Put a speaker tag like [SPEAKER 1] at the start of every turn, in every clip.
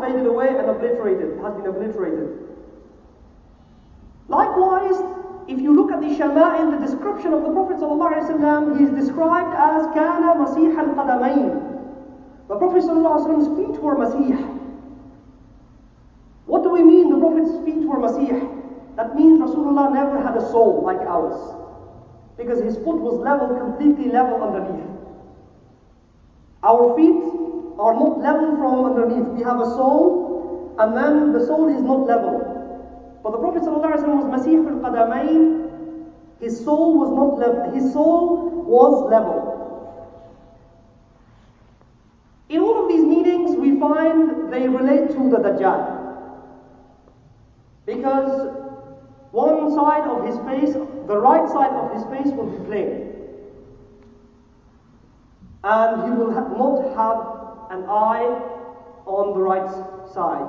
[SPEAKER 1] faded away and obliterated, has been obliterated. Likewise, if you look at the Shama'il, the description of the Prophet ﷺ, he is described as kana masih al-qadamayn. The Prophet ﷺ's feet were masih. What do we mean the Prophet's feet were masih? That means Rasulullah never had a sole like ours, because his foot was level, completely level underneath. Our feet are not level from underneath. We have a sole, and then the sole is not level. But the Prophet ﷺ was masih al-qadamayn. His sole was not level. His sole was level. In all of these meanings, we find they relate to the Dajjal. Because one side of his face, the right side of his face will be plain. And he will not have an eye on the right side.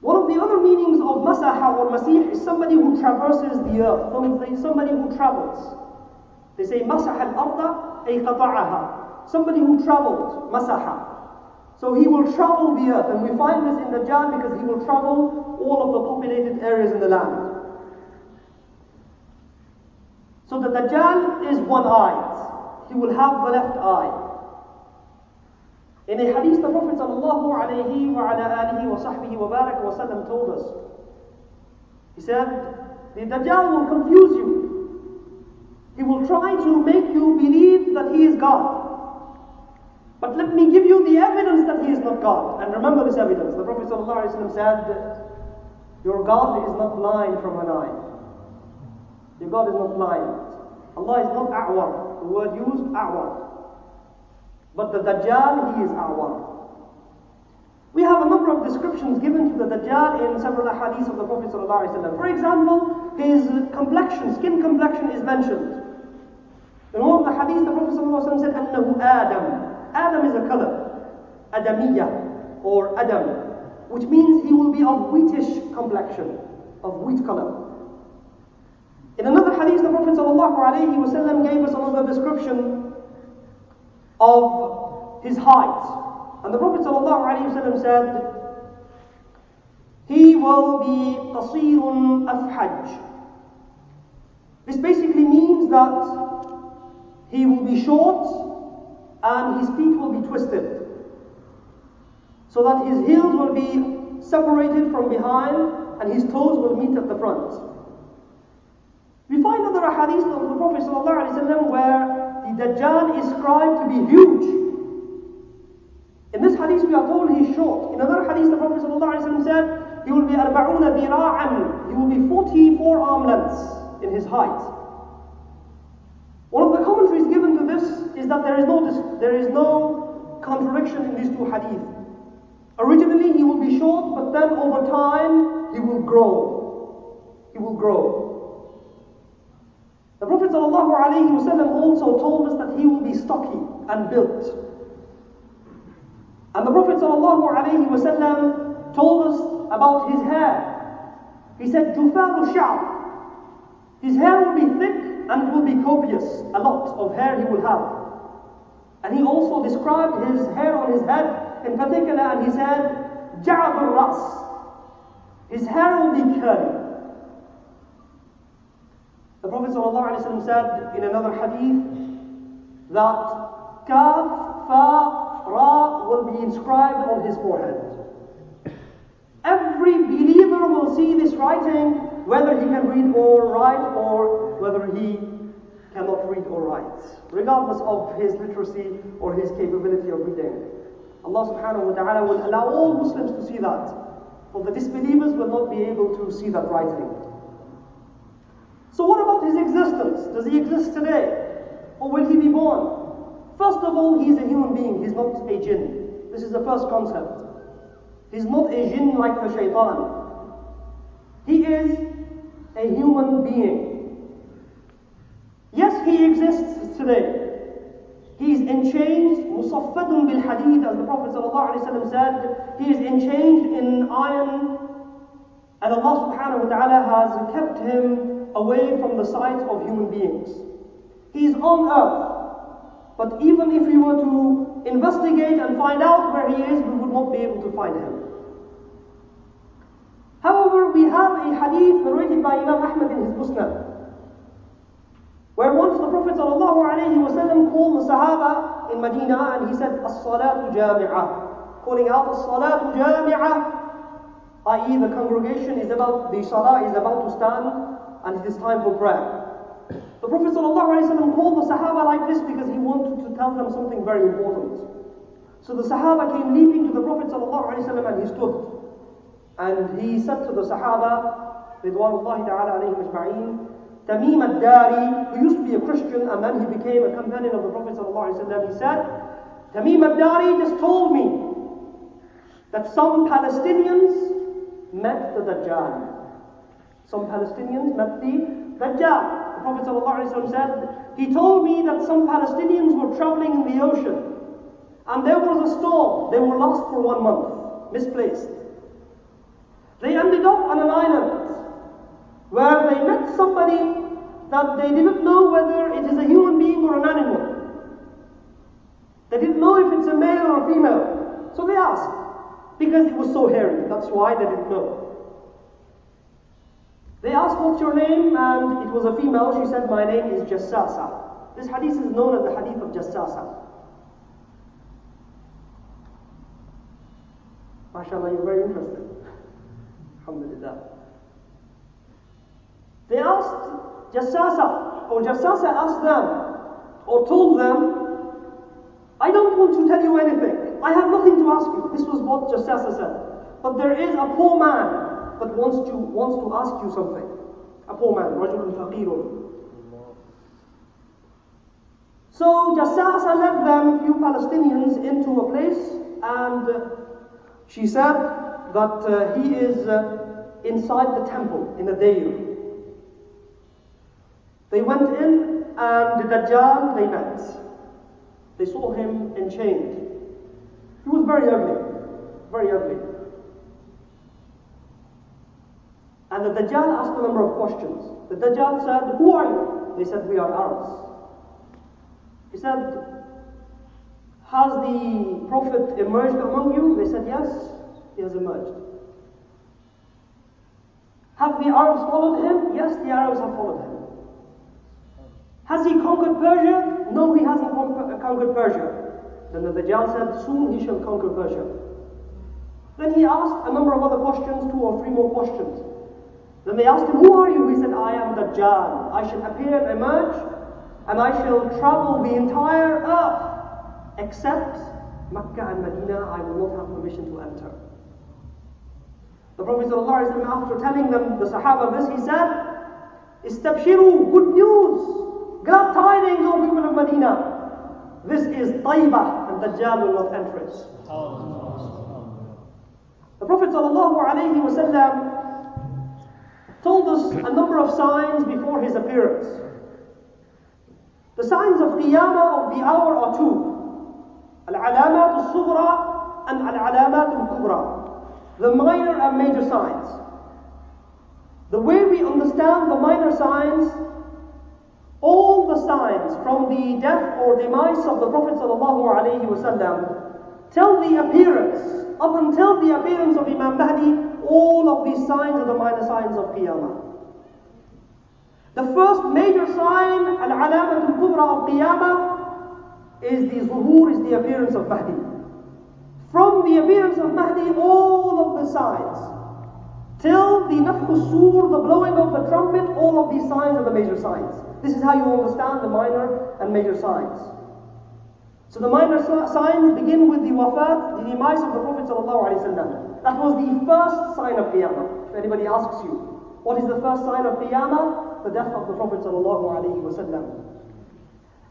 [SPEAKER 1] One of the other meanings of masaha or masih is somebody who traverses the earth, somebody who travels. They say masaha al-arda ay qata'aha. Somebody who traveled, masaha. So he will travel the earth, and we find this in Dajjal because he will travel all of the populated areas in the land. So the Dajjal is one-eyed. He will have the left eye. In a hadith, the Prophet ﷺ told us, he said, the Dajjal will confuse you. He will try to make you believe that he is God. But let me give you the evidence that he is not God. And remember this evidence. The Prophet ﷺ said, your God is not blind from an eye. Your God is not blind. Allah is not a'war. The word used, a'war. But the Dajjal, he is a'war. We have a number of descriptions given to the Dajjal in several hadiths of the Prophet ﷺ. For example, his complexion, skin complexion is mentioned. In one of the hadiths, the Prophet ﷺ said, أَنَّهُ Adam. Adam is a color, Adamiyya or Adam, which means he will be of wheatish complexion, of wheat color. In another hadith, the Prophet ﷺ gave us another description of his height. And the Prophet ﷺ said, he will be qasirun afhaj. This basically means that he will be short and his feet will be twisted, so that his heels will be separated from behind and his toes will meet at the front. We find other hadiths of the Prophet ﷺ where the Dajjal is described to be huge. In this hadith we are told he is short. In another hadith the Prophet ﷺ said he will be 40 dira'an. He will be 44 arm lengths in his height. One of the commentaries given to this is that there is no contradiction in these two hadith. Originally he will be short, but then over time he will grow. He will grow. The Prophet ﷺ also told us that he will be stocky and built. And the Prophet ﷺ told us about his hair. He said, Jufaru sha'r. His hair will be thick and it will be copious. A lot of hair he will have. And he also described his hair on his head in particular, and he said, Ja'ab al-Ras. His hair will be curly. The Prophet ﷺ said in another hadith that Kaf, Fa, Ra will be inscribed on his forehead. Every believer will see this writing, whether he can read or write, or whether he cannot read or write, regardless of his literacy or his capability of reading. Allah subhanahu wa ta'ala will allow all Muslims to see that, but the disbelievers will not be able to see that writing. So what about his existence? Does he exist today? Or will he be born? First of all, he is a human being, he's not a jinn. This is the first concept. He's not a jinn like the shaitan. He is a human being. Yes, he exists today. He is enchained, musaffadun bil hadid, as the Prophet ﷺ said. He is enchained in iron, and Allah subhanahu wa ta'ala has kept him away from the sight of human beings. He is on earth, but even if we were to investigate and find out where he is, we would not be able to find him. However, we have a hadith narrated by Imam Ahmad in his Musnad, where once the Prophet ﷺ called the Sahaba in Medina and he said, As-salatu jami'ah, calling out As-salatu jami'ah, i.e. the congregation is about, the salah is about to stand and it is time for prayer. The Prophet ﷺ called the Sahaba like this because he wanted to tell them something very important. So the Sahaba came leaping to the Prophet ﷺ and he stood. And he said to the Sahaba, Ridwanullahi ta'ala alayhim ajma'een, Tamim al-Dari, who used to be a Christian and then he became a companion of the Prophet ﷺ, he said, Tamim al-Dari just told me that some Palestinians met the Dajjal. Some Palestinians met the Dajjal. The Prophet ﷺ said, he told me that some Palestinians were traveling in the ocean and there was a storm. They were lost for 1 month, misplaced. They ended up on an island where they met somebody that they didn't know whether it is a human being or an animal. They didn't know if it's a male or a female. So they asked, because it was so hairy, that's why they didn't know. They asked, what's your name? And it was a female. She said, my name is Jassasa. This hadith is known as the hadith of Jassasa. MashaAllah, you're very interested. Alhamdulillah. They asked Jassasa, or Jassasa asked them, or told them, I don't want to tell you anything. I have nothing to ask you. This was what Jassasa said. But there is a poor man that wants to ask you something. A poor man, rajulun faqirun. So Jassasa led them, few Palestinians, into a place, and she said that he is inside the temple, in a Deir. They went in, and the Dajjal they met. They saw him enchained. He was very ugly, very ugly. And the Dajjal asked a number of questions. The Dajjal said, who are you? They said, we are Arabs. He said, has the Prophet emerged among you? They said, yes, he has emerged. Have the Arabs followed him? Yes, the Arabs have followed him. Has he conquered Persia? No, he hasn't conquered Persia. Then the Dajjal said, soon he shall conquer Persia. Then he asked a number of other questions, 2 or 3 more questions. Then they asked him, who are you? He said, I am Dajjal. I shall appear and emerge, and I shall travel the entire earth, except Mecca and Medina. I will not have permission to enter. The Prophet ﷺ, after telling them, the Sahaba, this, he said, Istabshiru, good news. Glad tidings, O people of Medina. This is Taibah, and Dajjal will not enter it. The Prophet ﷺ told us a number of signs before his appearance. The signs of Qiyamah of the hour are 2. Al-alamat al-sughra and al-alamat al-kubra. The minor and major signs. The way we understand the minor signs, all the signs from the death or demise of the Prophet ﷺ till the appearance, up until the appearance of Imam Mahdi, all of these signs are the minor signs of Qiyamah. The first major sign, al-alamat al-kubra of Qiyamah, is the zuhur, is the appearance of Mahdi. From the appearance of Mahdi, all of the signs, till the nafkh as-sur, the blowing of the trumpet, all of these signs are the major signs. This is how you understand the minor and major signs. So the minor signs begin with the wafat, the demise of the Prophet ﷺ. That was the first sign of Qiyamah. If anybody asks you, what is the first sign of Qiyamah? The death of the Prophet ﷺ.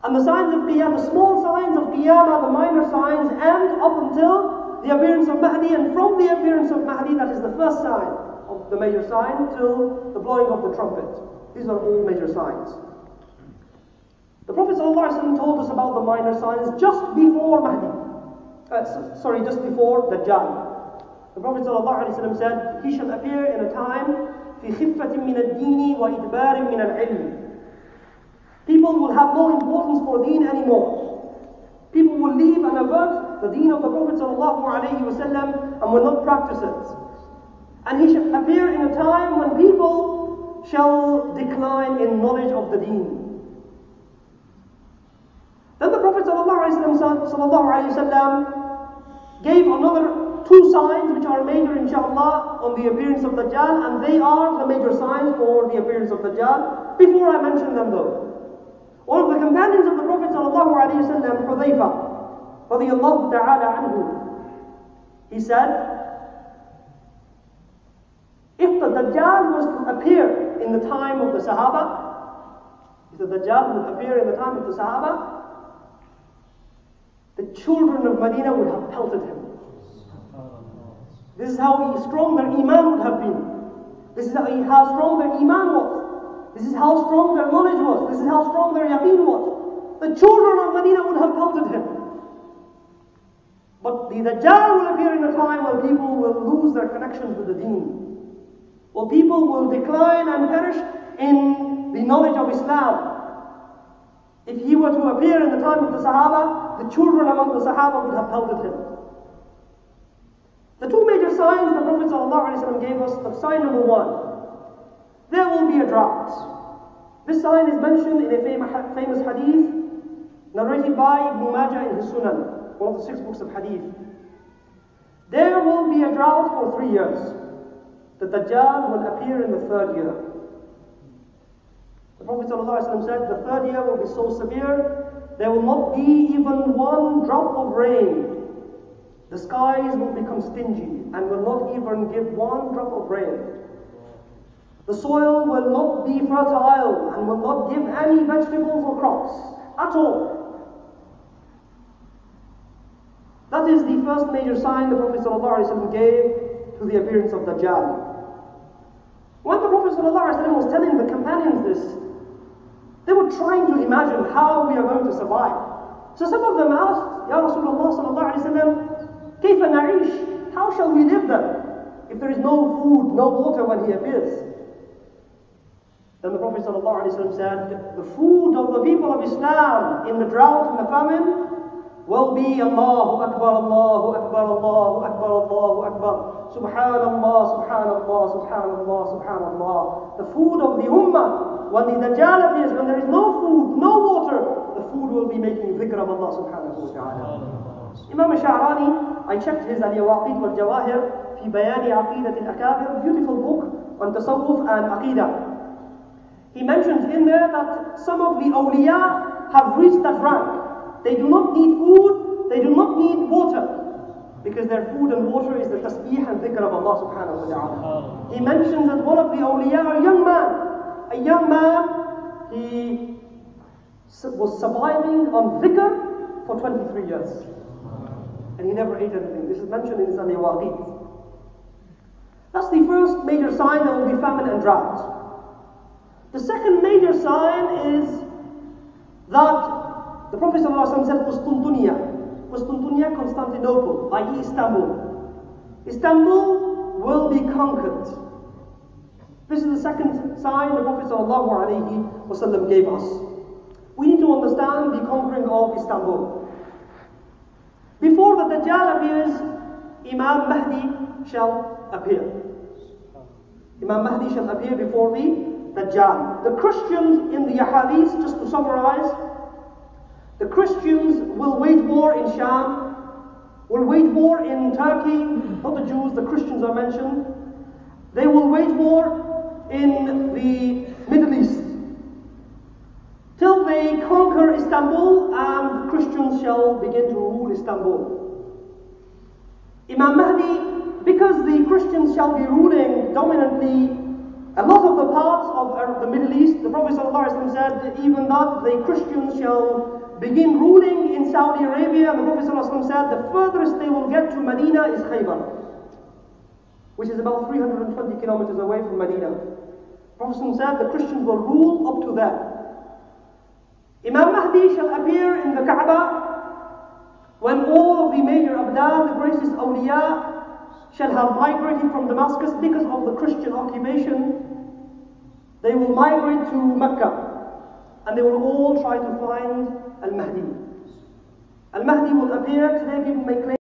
[SPEAKER 1] And the signs of Qiyamah, the small signs of Qiyamah, the minor signs, end up until the appearance of Mahdi, and from the appearance of Mahdi, that is the first sign of the major sign, till the blowing of the trumpet. These are all major signs. The Prophet ﷺ told us about the minor signs just before Mahdi. Just before Dajjal. The Prophet ﷺ said, he shall appear in a time في خفة من الدين وإدبار من العلم. People will have no importance for deen anymore. People people will leave and avert the deen of the Prophet ﷺ and will not practice it. And he shall appear in a time when people shall decline in knowledge of the deen. Then the Prophet ﷺ gave another two signs which are major, inshallah, on the appearance of Dajjal, and they are the major signs for the appearance of Dajjal. Before I mention them though, one of the companions of the Prophet ﷺ, Hudayfa, radiyallahu ta'ala anhu, he said, if the Dajjal was to appear in the time of the Sahaba, if the Dajjal would appear in the time of the Sahaba, the children of Medina would have pelted him. This is how strong their iman would have been. This is how strong their iman was. This is how strong their knowledge was. This is how strong their yaqeen was. The children of Medina would have pelted him. But the Dajjal will appear in a time when people will lose their connections with the deen. Well, people will decline and perish in the knowledge of Islam. If he were to appear in the time of the Sahaba, the children among the Sahaba would have pelted him. The two major signs the Prophet ﷺ gave us, the sign number one, there will be a drought. This sign is mentioned in a famous hadith narrated by Ibn Majah in his Sunan, one of the 6 books of hadith. There will be a drought for 3 years. The Dajjal will appear in the 3rd year. The Prophet ﷺ said the 3rd year will be so severe, there will not be even one drop of rain. The skies will become stingy and will not even give one drop of rain. The soil will not be fertile and will not give any vegetables or crops at all. That is the first major sign the Prophet ﷺ gave to the appearance of Dajjal. When the Prophet ﷺ was telling the companions this, they were trying to imagine how we are going to survive. So some of them asked, Ya Rasulullah ﷺ, كيف نعيش? How shall we live then, if there is no food, no water when he appears? Then the Prophet ﷺ said, the food of the people of Islam in the drought and the famine will be Allahu Akbar, Allahu Akbar, Allahu Akbar, Allahu Akbar, Subhanallah, Subhanallah, Subhanallah, Subhanallah. The food of the Ummah, when the Dajjal appears, when there is no food, no water, the food will be making dhikr of Allah subhanahu wa ta'ala. Imam Sha'rani, I checked his Al-Yawaqit wal-Jawahir fi Bayani Aqidat al-Akabir, beautiful book on Tasawwuf and Aqidah. He mentions in there that some of the awliya have reached that rank. They do not need food, they do not need water, because their food and water is the tasbih and dhikr of Allah subhanahu wa ta'ala. He mentions that one of the awliya, a young man, he was surviving on dhikr for 23 years. And he never ate anything. This is mentioned in his Al-Yawaqit. That's the first major sign, there will be famine and drought. The second major sign is that the Prophet ﷺ said Qustantunia, Constantinople, i.e. Istanbul. Istanbul will be conquered. This is the second sign the Prophet ﷺ gave us. We need to understand the conquering of Istanbul. Before the Dajjal appears, Imam Mahdi shall appear. Imam Mahdi shall appear before the Dajjal. The Christians in the Ahadith, just to summarize, the Christians will wage war in Sham, will wage war in Turkey, not the Jews, the Christians are mentioned. They will wage war in the Middle East, till they conquer Istanbul and Christians shall begin to rule Istanbul. Imam Mahdi, because the Christians shall be ruling dominantly a lot of the parts of the Middle East, the Prophet ﷺ said even that the Christians shall begin ruling in Saudi Arabia, and the Prophet ﷺ said the furthest they will get to Medina is Khaybar, which is about 320 kilometers away from Medina. The Prophet ﷺ said the Christians will rule up to there. Imam Mahdi shall appear in the Kaaba when all of the major abdal, the greatest awliya, shall have migrated from Damascus because of the Christian occupation. They will migrate to Mecca and they will all try to find Al-Mahdi. Al-Mahdi will appear. Today people may claim